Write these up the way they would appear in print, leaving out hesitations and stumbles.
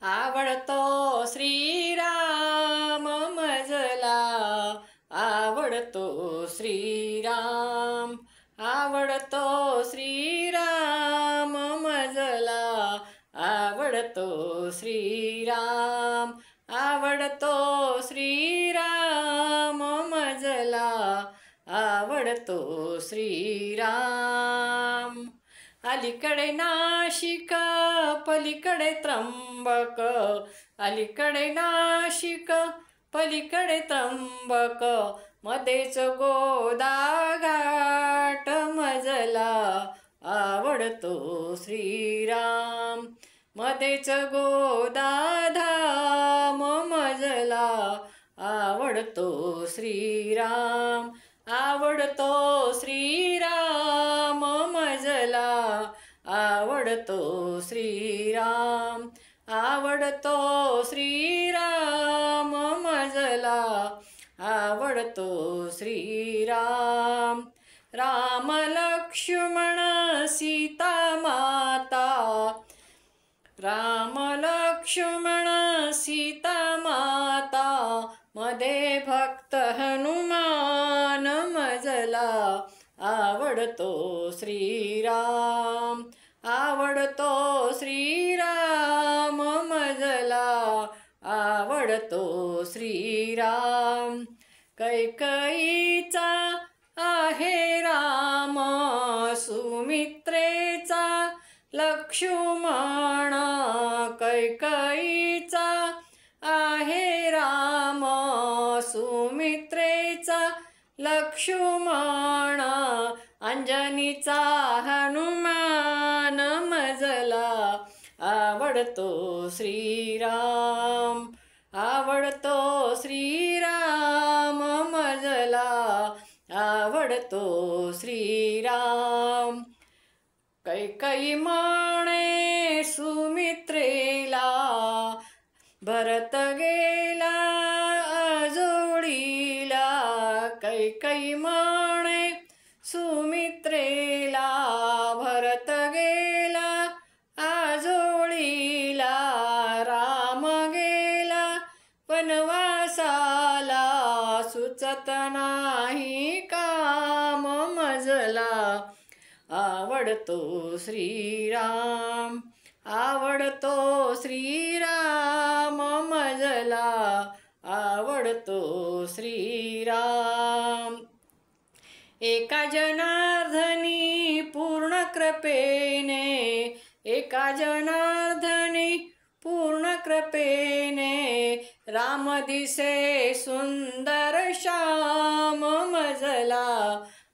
आवडतो श्रीराम मजला, आवडतो श्रीराम, आवडतो श्रीराम मजला, आवडतो श्रीराम, आवडतो श्रीराम मजला, आवडतो श्रीराम। अलीकडे नाशिक पलीकडे त्र्यंबक, अलीकडे नाशिक पलीकडे त्र्यंबक, मध्येच गोदाघाट मजला, आवडतो श्रीराम, मध्येच गोदाधाम मजला, आवडतो श्रीराम, आवडतो श्रीराम मजला, आवडतो श्रीराम, आवडतो श्रीराम मजला, आवडतो श्रीराम। राम लक्ष्मण सीता माता, राम लक्ष्मण सीता माता, मध्ये भक्त हनुमान मजला, आवडतो श्रीराम, आवडतो श्रीराम मजला, आवडतो श्रीराम। कैकईचा आहे राम, सुमित्रेचा लक्ष्मण, कैकईचा आहे राम, सुमित्रेचा लक्ष्मण, अंजनीचा हनुमान मजला, आवडतो श्रीराम, आवडतो श्रीराम मजला, आवडतो श्रीराम। कैकई म्हणे सुमित्रेला, भरत गेला आजोळीला, कैकई म्हणे सुमित्रेला, भरत गेला आजोळीला, राम गेला वनवासाला, सुचत नाही काम मजला, आवडतो श्रीराम, आवडतो श्रीराम मजला, आवडतो श्रीराम। एका जनार्दनी पूर्ण कृपेने, एका जनार्दनी पूर्ण कृपेने, राम दिसे सुंदर श्याम मजला,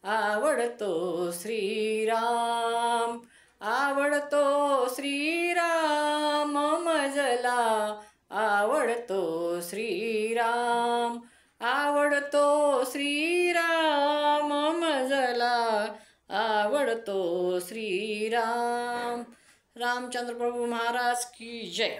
आवडतो श्रीराम, आवडतो श्रीराम मजला, आवडतो श्रीराम, आवडतो श्रीराम मजला, आवडतो श्रीराम। रामचंद्र प्रभु महाराज की जय।